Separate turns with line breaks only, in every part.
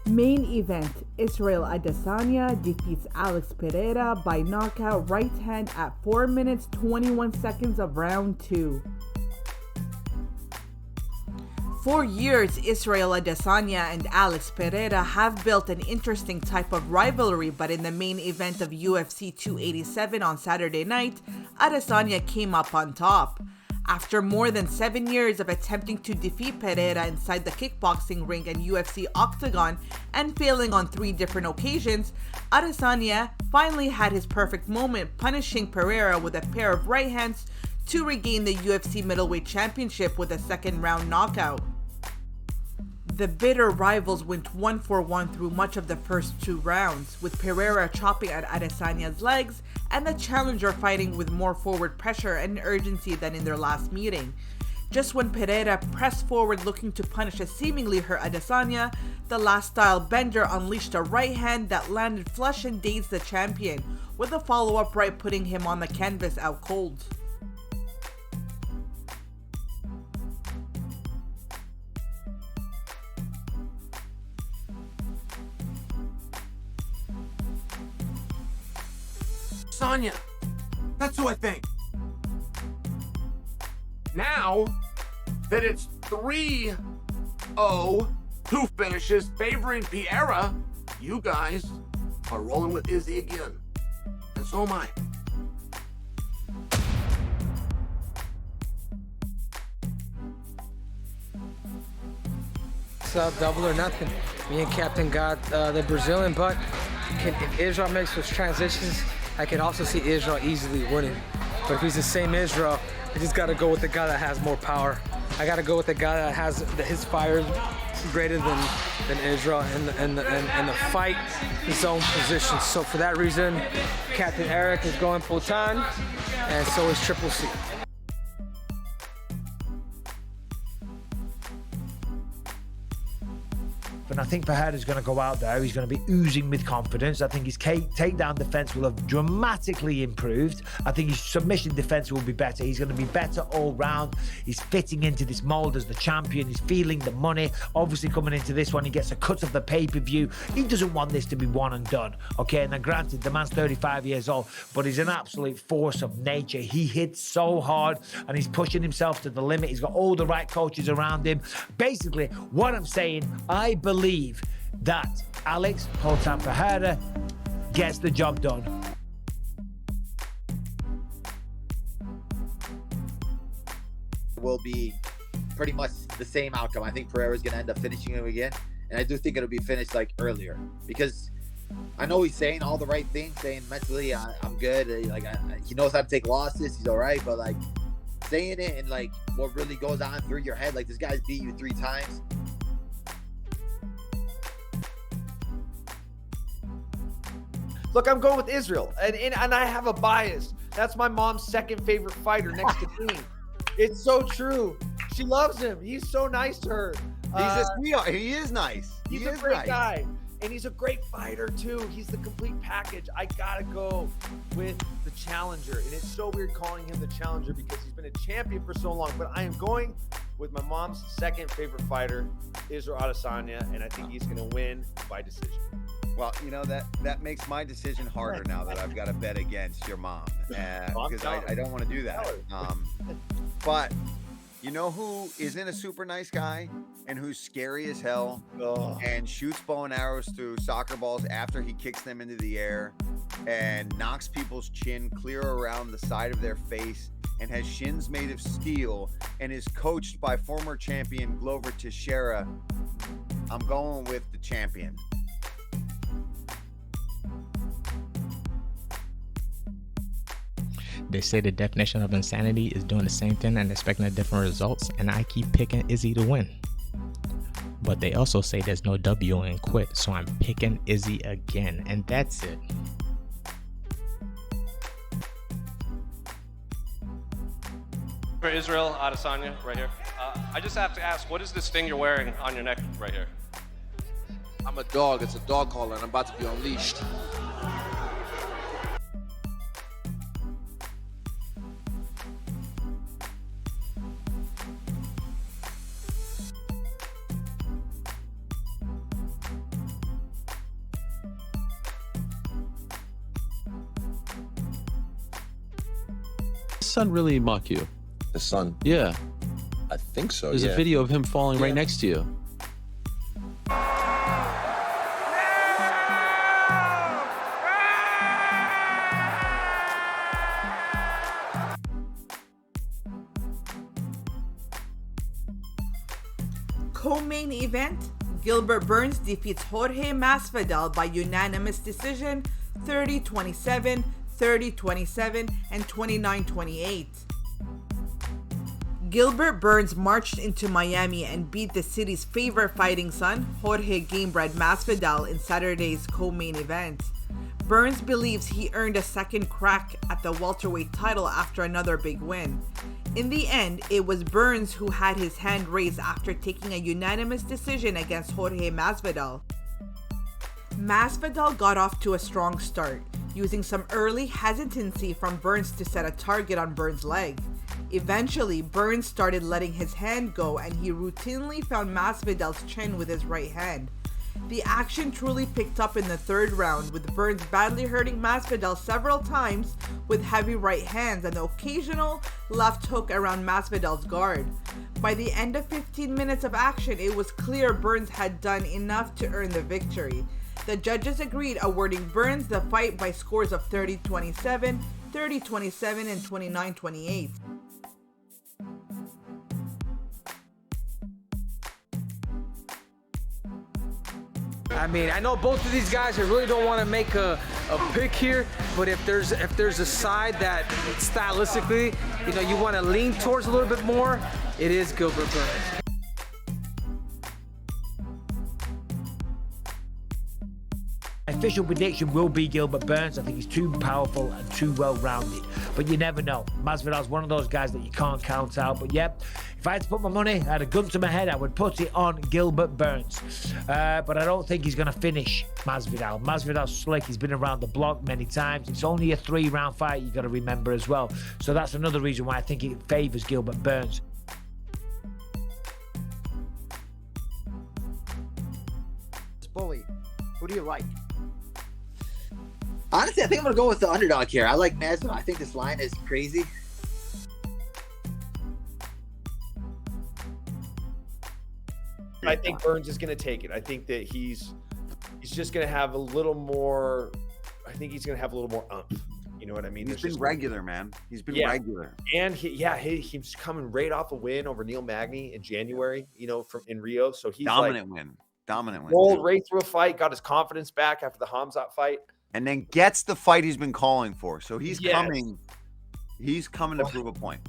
Main event, Israel Adesanya defeats Alex Pereira by knockout right hand at 4 minutes 21 seconds of round 2. For years, Israel Adesanya and Alex Pereira have built an interesting type of rivalry, but in the main event of UFC 287 on Saturday night, Adesanya came up on top. After more than 7 years of attempting to defeat Pereira inside the kickboxing ring and UFC octagon and failing on 3 different occasions, Adesanya finally had his perfect moment, punishing Pereira with a pair of right hands to regain the UFC middleweight championship with a second round knockout. The bitter rivals went 1-for-1 through much of the first 2 rounds, with Pereira chopping at Adesanya's legs and the challenger fighting with more forward pressure and urgency than in their last meeting. Just when Pereira pressed forward looking to punish a seemingly hurt Adesanya, the last style bender unleashed a right hand that landed flush and dazed the champion, with a follow-up right putting him on the canvas out cold.
Sonya, that's who I think. Now that it's 3-0, 2 finishes favoring Pereira, you guys are rolling with Izzy again. And so am I.
It's double or nothing. Me and Captain got the Brazilian, but if Israel makes those transitions, I can also see Israel easily winning. But if he's the same Israel, I just gotta go with the guy that has more power. I gotta go with the guy that has his fire greater than Israel and the fight zone position. So for that reason, Captain Eric is going Potan, and so is Triple C.
And I think Pereira's going to go out there. He's going to be oozing with confidence. I think his takedown defense will have dramatically improved. I think his submission defense will be better. He's going to be better all round. He's fitting into this mold as the champion. He's feeling the money. Obviously, coming into this one, he gets a cut of the pay-per-view. He doesn't want this to be one and done. Okay, and then granted, the man's 35 years old, but he's an absolute force of nature. He hits so hard, and he's pushing himself to the limit. He's got all the right coaches around him. Basically, what I'm saying, I believe that Alex Potan Pereira gets the job done.
Will be pretty much the same outcome. I think Pereira is going to end up finishing him again, and I do think it'll be finished like earlier, because I know he's saying all the right things, saying mentally I'm good, he knows how to take losses, he's all right, but like saying it and like what really goes on through your head, like this guy's beat you 3 times.
Look, I'm going with Israel, and I have a bias. That's my mom's second favorite fighter next to me. It's so true. She loves him. He's so nice to her.
He's a sweetheart. He is nice.
He's a great guy, and he's a great fighter too. He's the complete package. I gotta go with the challenger, and it's so weird calling him the challenger because he's been a champion for so long. But I am going with my mom's second favorite fighter, Israel Adesanya, and I think he's gonna win by decision.
Well, you know, that makes my decision harder now that I've got to bet against your mom, because I don't want to do that. But you know who isn't a super nice guy and who's scary as hell and shoots bow and arrows through soccer balls after he kicks them into the air and knocks people's chin clear around the side of their face and has shins made of steel and is coached by former champion Glover Teixeira? I'm going with the champion.
They say the definition of insanity is doing the same thing and expecting different results, and I keep picking Izzy to win. But they also say there's no W in quit, so I'm picking Izzy again, and that's it.
For Israel Adesanya, right here. I just have to ask, what is this thing you're wearing on your neck right here?
I'm a dog. It's a dog collar, and I'm about to be unleashed.
son really mock you?
The son?
Yeah.
I think so.
There's a video of him falling right next to you.
Co-main event, Gilbert Burns defeats Jorge Masvidal by unanimous decision 30-27, 30-27, and 29-28. Gilbert Burns marched into Miami and beat the city's favorite fighting son, Jorge Gamebred Masvidal, in Saturday's co-main event. Burns believes he earned a second crack at the welterweight title after another big win. In the end, it was Burns who had his hand raised after taking a unanimous decision against Jorge Masvidal. Masvidal got off to a strong start, using some early hesitancy from Burns to set a target on Burns' leg. Eventually, Burns started letting his hand go and he routinely found Masvidal's chin with his right hand. The action truly picked up in the third round, with Burns badly hurting Masvidal several times with heavy right hands and the occasional left hook around Masvidal's guard. By the end of 15 minutes of action, it was clear Burns had done enough to earn the victory. The judges agreed, awarding Burns the fight by scores of 30-27, 30-27, and 29-28.
I mean, I know both of these guys, I really don't want to make a pick here, but if there's a side that stylistically, you know, you want to lean towards a little bit more, it is Gilbert Burns.
Official prediction will be Gilbert Burns. I think he's too powerful and too well-rounded. But you never know. Masvidal's one of those guys that you can't count out. But yep, if I had to put my money, I had a gun to my head, I would put it on Gilbert Burns. But I don't think he's going to finish Masvidal. Masvidal's slick. He's been around the block many times. It's only a 3-round fight, you've got to remember as well. So that's another reason why I think it favours Gilbert Burns.
Bully, who do you like?
Honestly, I think I'm going to go with the underdog here. I like Masvidal. I think this line is crazy.
I think Burns is going to take it. I think that he's just going to have a little more. I think he's going to have a little more umph. You know what I mean?
He's been regular, man. He's been regular.
And he's coming right off a win over Neil Magny in January, you know, in Rio. So he's
dominant win.
Rolled right through a fight, got his confidence back after the Hamzat fight.
And then gets the fight he's been calling for. So he's coming to prove a point.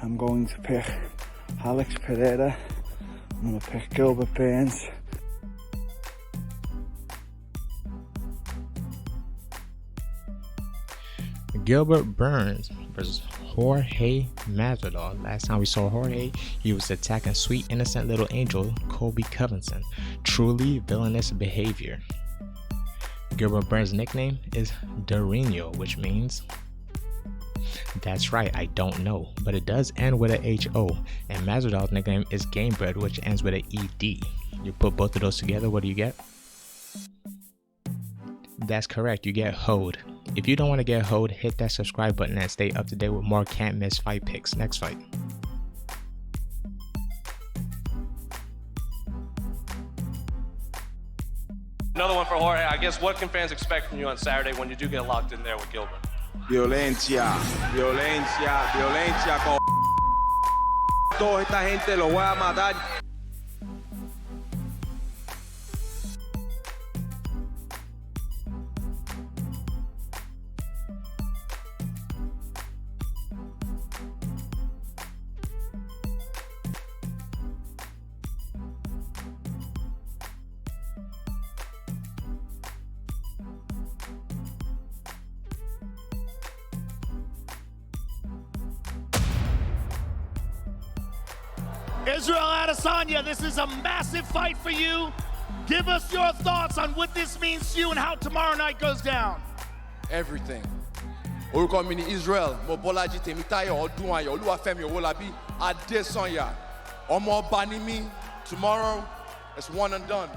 I'm going to pick Alex Pereira. I'm going to pick Gilbert Burns.
Gilbert Burns versus Jorge Masvidal. Last time we saw Jorge, he was attacking sweet innocent little angel Colby Covington. Truly villainous behavior. Gilbert Burns' nickname is Dorino, which means, that's right, I don't know, but it does end with a H-O, and Masvidal's nickname is Gamebred, which ends with an E-D. You put both of those together, what do you get? That's correct, you get hoed. If you don't want to get hoed, hit that subscribe button and stay up to date with more can't miss fight picks. Next fight.
Another one for Jorge. I guess what can fans expect from you on Saturday when you do get locked in there with Gilbert?
Violencia, violencia, violencia. Con toda esta gente lo voy a matar.
Israel Adesanya, this is a massive fight for you. Give us your thoughts on what this means to you and how tomorrow night goes down.
Everything. Orúkọ mi ni Israel, mo Bọ́lájí Tèmítáyọ̀ Ọdúnayọ̀ Olúwafẹ́mi Owólabí Adésanya. Ọmọ ọba ni mí. Tomorrow, it's one and done.